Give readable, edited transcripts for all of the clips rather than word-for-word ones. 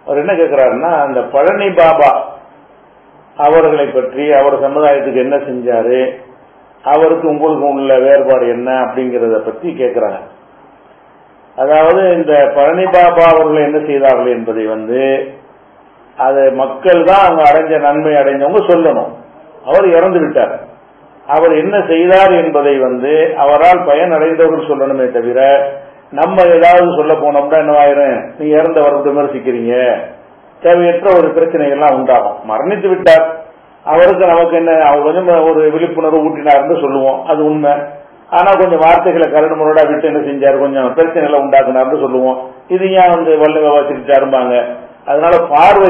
அவர் என்ன கேட்கிறாருன்னா, அந்த பழனி பாபா அவர்களை பற்றி, அவர் சமுதாயத்துக்கு என்ன செஞ்சாரு, அவருக்கு உங்களுக்கு உள்ள வேறுபாடு என்ன அப்படிங்கறத பத்தி கேட்கிறாங்க. அதாவது இந்த பழனி பாபா அவர்கள் என்ன செய்தார்கள் என்பதை அதை மக்கள் தான் அவங்க அடைஞ்ச நன்மை அடைஞ்சவங்க சொல்லணும். அவர் இறந்து விட்டார், அவர் என்ன செய்தார் என்பதை அவரால் பயன் அடைந்தவர்கள் சொல்லணுமே தவிர, நம்ம ஏதாவது சொல்ல போனோம்னா என்னவாயிரும், நீ இறந்தவர்கள் விமர்சிக்கிறீங்க, தேவையற்ற ஒரு பிரச்சனைகள்லாம் உண்டாகும். மரணித்து விட்டார், அவருக்கு நமக்கு என்ன, அவர் கொஞ்சம் ஒரு விழிப்புணர்வு ஊட்டினார்னு சொல்லுவோம், அது உண்மை. ஆனா கொஞ்சம் வார்த்தைகளை கரடுமுரடா விட்டு என்ன செஞ்சாரு, கொஞ்சம் பிரச்சனைகளை உண்டாக்குனார்னு சொல்லுவோம். இது ஏன் வள்ளுவ சிரிச்சாரும்பாங்க. அதனால பார்வை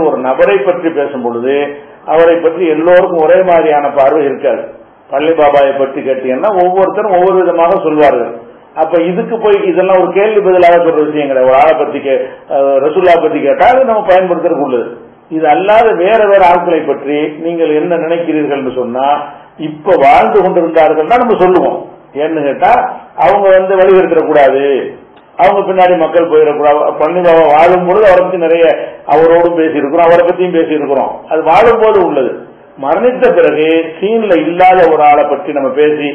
ஒரு நபரை பற்றி பேசும் பொழுது அவரை பற்றி எல்லோருக்கும் ஒரே மாதிரியான பார்வை இருக்காது. பழனி பாபாவை பற்றி கேட்டீங்கன்னா ஒவ்வொருத்தரும் ஒவ்வொரு விதமாக சொல்வார்கள். அப்ப இதுக்கு போய் இதெல்லாம் ஒரு கேள்வி பதிலாக சொல்ற விஷயம் கிடையாது. ஒரு ஆளை பத்தி ரசூல்லா பத்தி கேட்டா அது நம்ம பயன்படுத்துறதுக்கு உள்ளது. இது அல்லாத வேற வேற ஆட்களை பற்றி நீங்கள் என்ன நினைக்கிறீர்கள் சொன்னா, இப்ப வாழ்ந்து கொண்டிருந்தார்கள் தான் நம்ம சொல்லுவோம். ஏன்னு கேட்டா அவங்க வழிகெடுத்துடக்கூடாது, அவங்க பின்னாடி மக்கள் போயிடக்கூடாது. பழனி பாபா வாழும் பொழுது அவரை பத்தி நிறைய அவரோடும் பேசியிருக்கிறோம், அவரை பத்தியும் பேசியிருக்கிறோம். அது வாழும் போது உள்ளது. மரணித்த பிறகு சீன்ல இல்லாத ஒரு ஆளை பற்றி நம்ம பேசி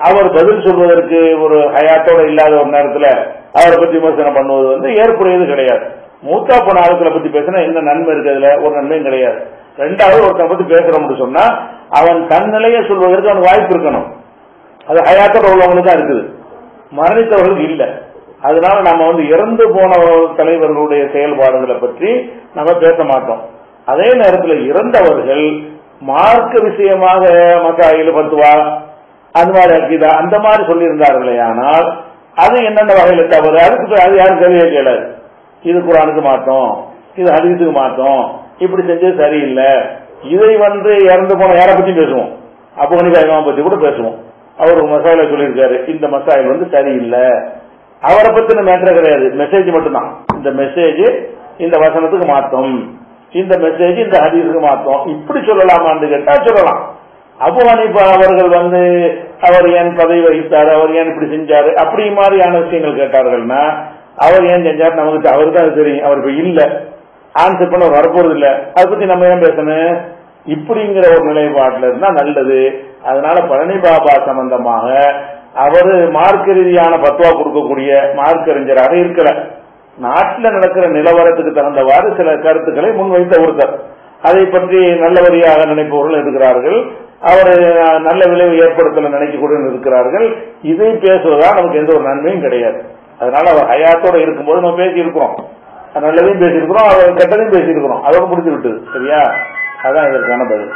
அவர் பதில் சொல்வதற்கு ஒரு ஹயாத்தோட இல்லாத ஒரு நேரத்தில் அவரை பத்தி விமர்சனம் பண்ணுவது ஏற்புடையது கிடையாது. மூத்தா போன ஆட்களை பத்தி பேசினா என்ன நன்மை இருக்கிறதுல ஒரு நன்மையும் கிடையாது. ரெண்டாவது, ஒருத்தனை பத்தி பேசுறோம்னு சொன்னா அவன் தன் நிலையை சொல்வதற்கு அவனுக்கு வாய்ப்பு இருக்கணும். அது ஹயாத்தோட உள்ளவங்களுக்கு தான் இருக்குது, மரணித்தவர்களுக்கு இல்லை. அதனால நம்ம இறந்து போன தலைவர்களுடைய செயல்பாடுகளை பற்றி நம்ம பேச மாட்டோம். அதே நேரத்தில் இறந்தவர்கள் மார்க்க விஷயமாக மசாயில் பத்துவா அந்த மாதிரி அக்கீதா அந்த மாதிரி சொல்லியிருந்தார்களே, ஆனால் அது என்னென்ன வகையில தவறு, அதுக்கு அது யாரும் கேள்வியே கேளாது. இது குர்ஆனுக்கு மாத்தோம், இது ஹதீஸுக்கு மாத்தோம், இப்படி செஞ்சது சரியில்லை. இதை இறந்து போன யாரை பத்தி பேசுவோம், அபூ ஹனீஃபா இமாம் பத்தி கூட பேசுவோம். அவர் ஒரு மசாயில சொல்லியிருக்காரு, இந்த மசாயில் சரியில்லை. அவரை பத்தின மேட்டர் கிடையாது, மெசேஜ் மட்டும்தான். இந்த மெசேஜ் இந்த வசனத்துக்கு மாத்தோம், இந்த மெசேஜ் இந்த ஹதீஸுக்கு மாத்தோம், இப்படி சொல்லலாமான்னு கேட்டா சொல்லலாம். அபூ ஹனீஃபா அவர்கள் அவர் ஏன் பதவி வகித்தாரு, அவர் ஏன் இப்படி செஞ்சாரு, அப்படி மாதிரியான விஷயங்கள் கேட்டார்கள்னா அவர் ஏன் செஞ்சாரு நமக்கு அவருக்கு தான் தெரியும். அவர் இப்ப இல்ல, ஆன்சர் பண்ண வரப்போறது இல்ல, அதை பத்தி நம்ம ஏன் பேசணும், இப்படிங்கிற ஒரு நிலைப்பாட்டில் இருந்தா நல்லது. அதனால பழனி பாபா சம்பந்தமாக அவர் மார்க்க ரீதியான பத்துவா கொடுக்கக்கூடிய மார்க்கறிஞராக இருக்கல. நாட்டில் நடக்கிற நிலவரத்துக்கு தகுந்தவாறு சில கருத்துக்களை முன்வைத்த ஒருத்தர், அதை பற்றி நல்லவரியாக நினைப்பவர்கள் இருக்கிறார்கள், அவர் நல்ல விளைவு ஏற்படுத்தல நினைக்கக்கூடிய இருக்கிறார்கள். இதை பேசுவதால் நமக்கு எந்த ஒரு நன்மையும் கிடையாது. அதனால அவர் ஹயாத்தோட இருக்கும்போது நம்ம பேசியிருக்கிறோம், நல்லதையும் பேசியிருக்கிறோம், அவர் கெட்டதையும் பேசியிருக்கிறோம், அதோட முடிஞ்சு விட்டது. சரியா? அதான் இதற்கான பதில்.